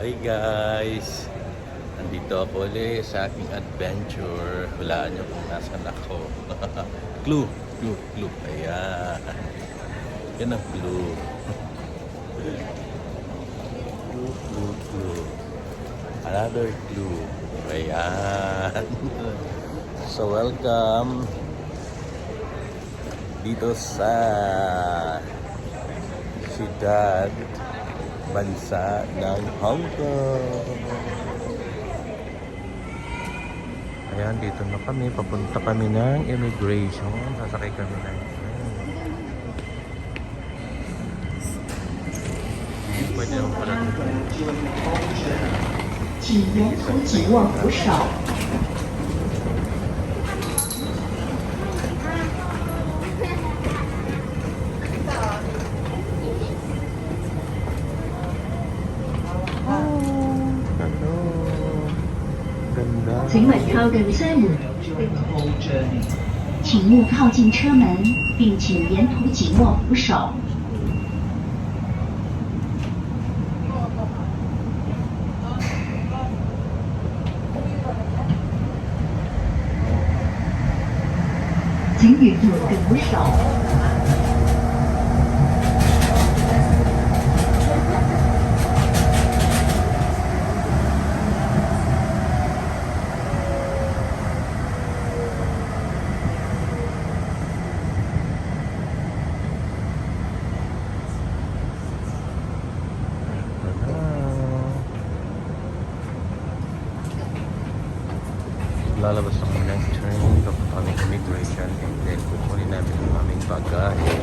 Hi guys! Nandito ako ulit sa aking adventure. Hulaan niyo kung nasan ako. Clue! Clue! Clue! Ayan! Yan ang clue. Clue! Clue! Clue! Another clue. Ayan! So welcome dito sa siyudad bansa ng Hong Kong. Ayan, dito na kami. Papunta kami ng immigration. Sasakay kami ng pwede naman pala dito. 请沿途紧握扶手。 请稳靠近车门，请勿靠近车门，并请沿途紧握扶手。请与住扶手。 Lalabas ako ng train papunta kami immigration and then kukunin namin ang aming bagahe.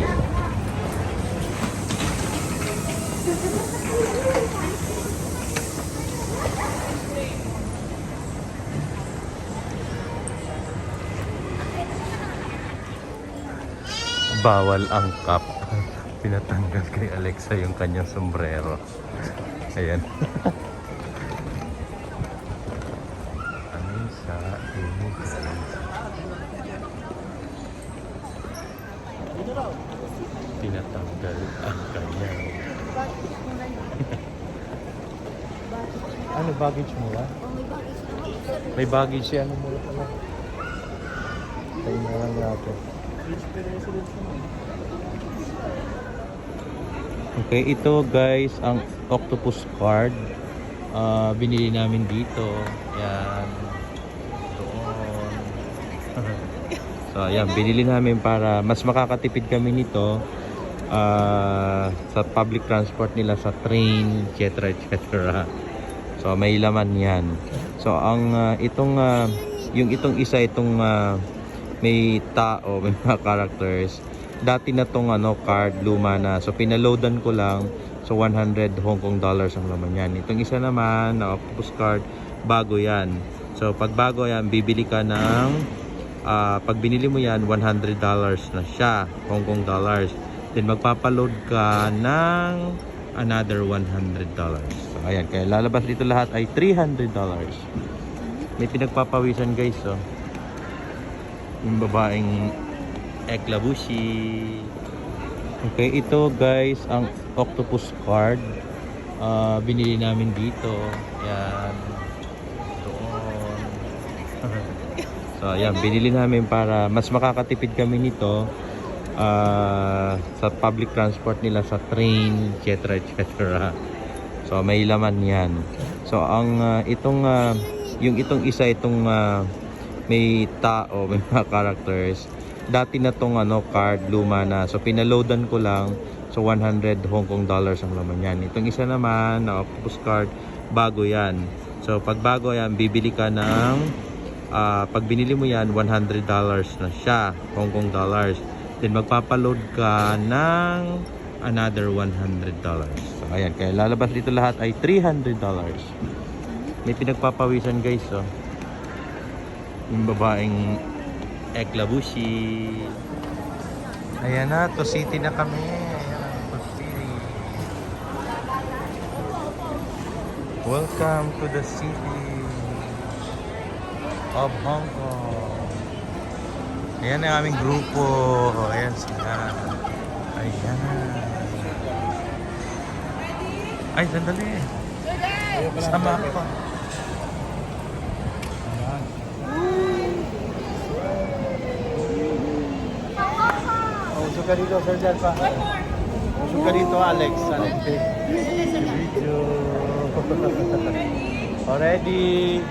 Bawal ang cap. Pinatanggal kay Alexa yung kanyang sombrero. Ayan. Sa immigration. Tinatanggal ang kanyang ano baggage mo ba? May baggage siya. Ano mo pala? Tayo na lang natin. Okay, ito guys ang octopus card. Binili namin dito. Yan. So ayan, binili namin para mas makakatipid kami nito sa public transport nila, sa train, etc. etc. So may laman yan. So ang itong isa itong may tao, may mga characters. Dati na tong card, luma na. So pinaloadan ko lang. So 100 Hong Kong dollars ang laman yan. Itong isa naman na octopus card, bago yan. So pag bago yan, bibili ka ng pag binili mo yan, $100 na siya, Hong Kong dollars. Then magpapaload ka ng another $100. So ayan, kaya lalabas dito lahat ay $300. May pinagpapawisan guys, oh. Yung babaeng eklabushi. Okay, ito guys ang octopus card. Binili namin dito. Yan. Doon. So ayan, binili namin para mas makakatipid kami nito sa public transport nila, sa train, etc. etc. So may laman yan. So ang itong isa itong may tao, may mga characters. Dati na tong card, luma na. So pinaloadan ko lang. So 100 Hong Kong dollars ang laman yan. Itong isa naman na octopus card, bago yan. So pag bago yan, bibili ka ng pag binili mo yan, $100 na siya, Hong Kong dollars. Then magpapaload ka ng another $100. So ayan, kaya lalabas dito lahat ay $300. May pinagpapawisan guys, oh. Yung babaeng eklabushi. Ayan na, to city na kami. Ayan na, to city. Welcome to the city of Hong Kong. Ayan ang aming grupo. Ayan sila. Ayan. Ay, sandali. Sama ko. Usok ka dito, Sir Jan pa. Usok ka dito, Alex. Alex, video. Already.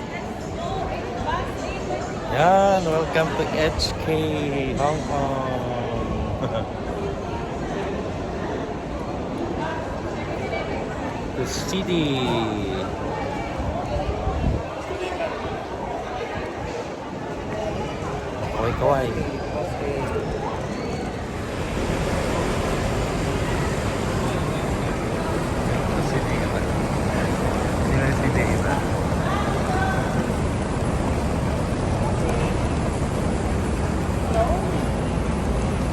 Yan, welcome to HK Hong Kong. The city. Kaway-kaway.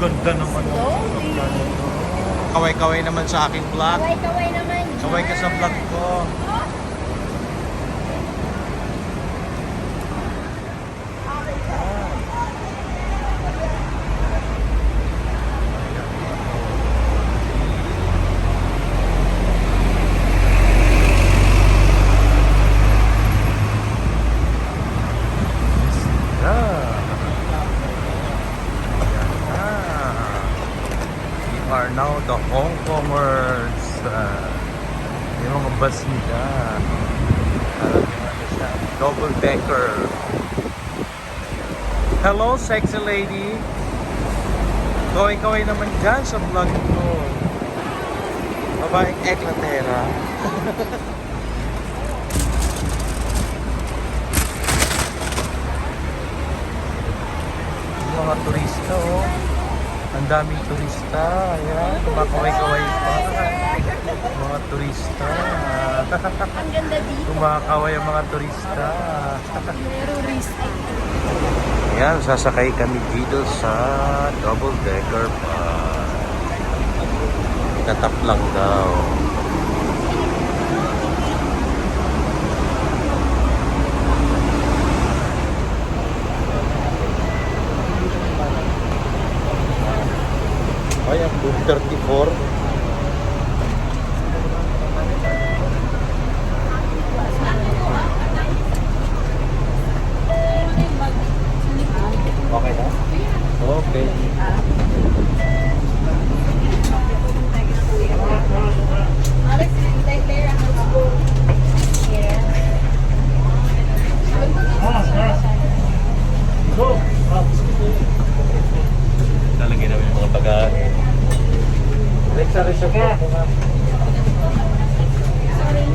Ganda naman. Kaway-kaway naman sa aking vlog. Kaway-kaway naman. Kaway ka sa vlog ko. Are now the Hong Kongers. Yung mga bus nila. Double decker. Hello, sexy lady. Kaway-kaway naman dyan sa vlog ko. Babaeng eklatera. Yung mga turista, oh. Ang daming turista. Ayan, kumakaway-kaway pa. Mga turista. Ang ganda dito. Kumakaway ang mga turista. Terorista. Ayan, sasakay kami dito sa double decker pa. Tatap lang daw. Ay, ang room 34. Okay na? Okay. Alex, like there ang school. Yeah. Lalagyan namin yung mga bagahe. Alexa, reserve ko ako nga. Sorry.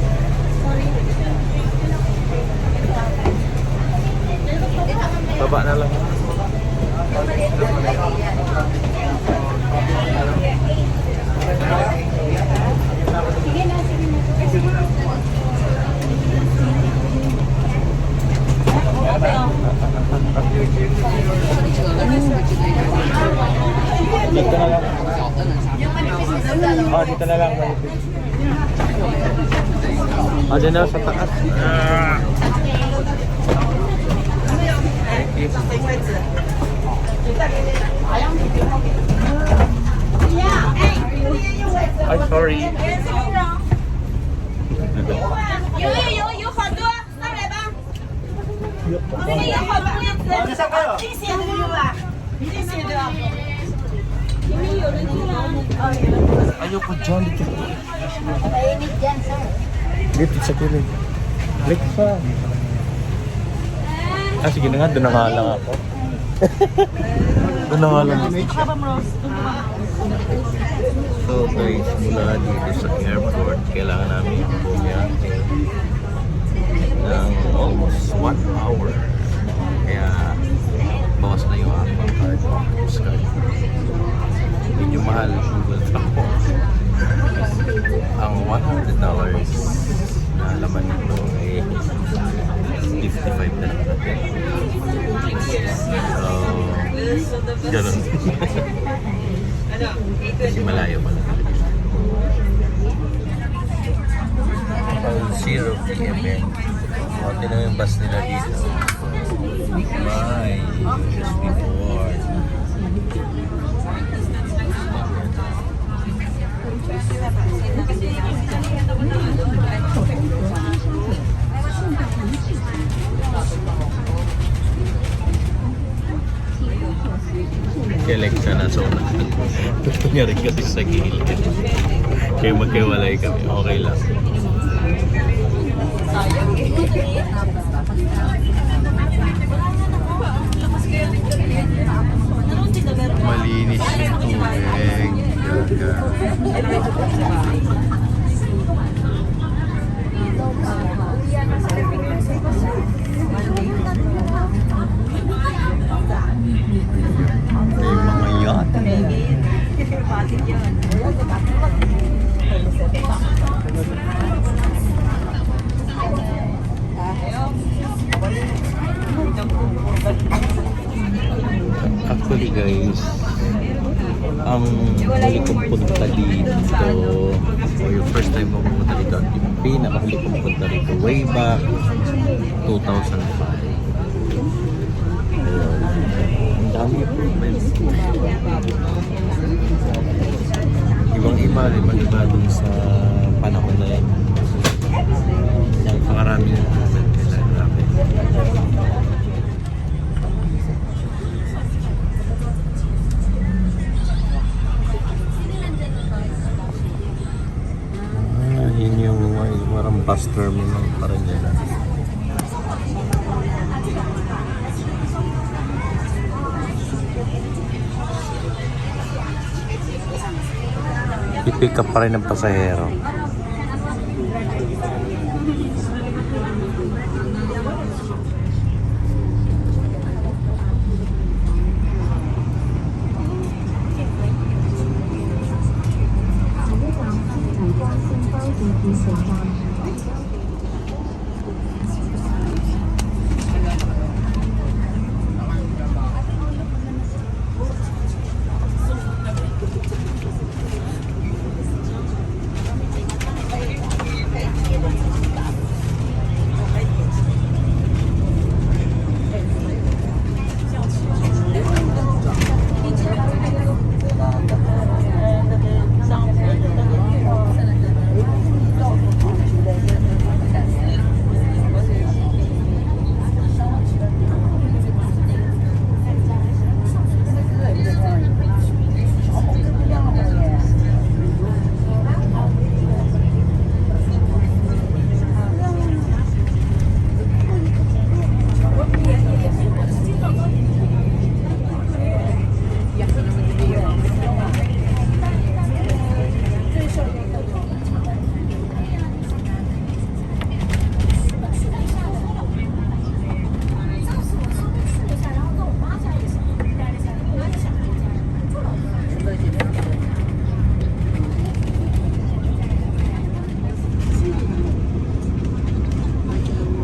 Baba na lang. Sige na, sige na. Dito na lang. Oh, dito na lang. Ah, dyan na sa taas. Thank you. Ay, sorry. 有好多，上来吧。这个有好多叶子，这些都有吧？这些的。你们有人进来？哦，有人。 Ayoko dyan. Dito. Mainit dyan, sir. Dito sa kilid. Alexa. Ah, sige na nga. Doon na nga lang ako. Doon na nga lang. So guys, mula dito sa airport, kailangan namin bumiyahe ng almost 1 hour. Kaya bawas na yung aking card. Medyo mahal. Sugat ako. Ang $100 na laman nito ay 55 na lang. So, ganun. Kasi malayo pala. 0 p.m. Konti na yung bus nila dito. Bye. Just before. siya nasa unahan. Kunyari kasi sa gilid. Kaya magkiwalay kami. Okay lang. Malinis yung tubig. Gaga. May mga yacht. Actually guys, ang huli kong punta dito o yung first time mo pumunta dito at yung pinakahuli kong punta dito way back 2005. Ayun. Ang dami improvements. Ibang-iba dun sa panahon na yan. Napakaraming improvement nila. Grabe. Yun yung parang bus terminal pa rin yan. I-pick up pa rin ng pasahero.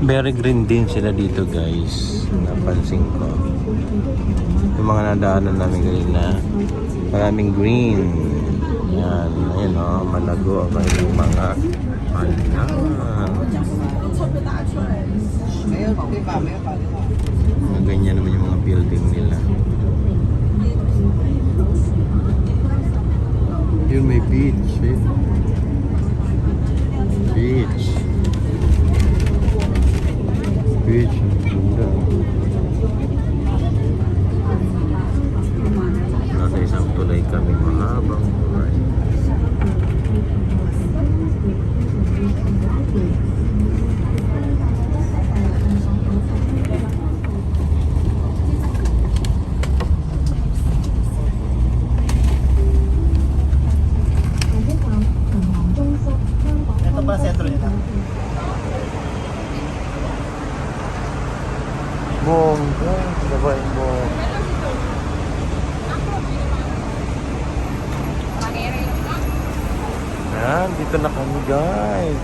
Very green din sila dito guys. Napansin ko. Yung mga nadaanan namin kanina, maraming green. Yan, ayun o, malago ang kanilang mga halaman. Mga ganyan naman yung mga building nila. Yun may beach eh. Beach. Beach, ganda. Nasa isang tulay kami, mahabang tulay. Ito ba sentro nila? Bongga, sabay mo. Ayan, dito na kami guys.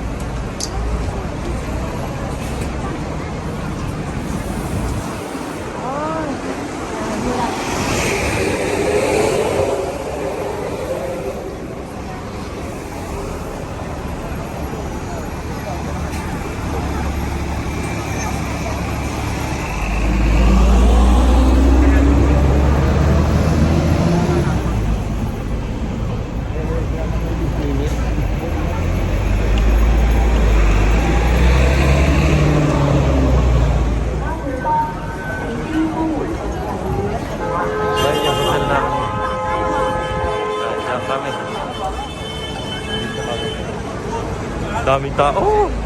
Daming tao.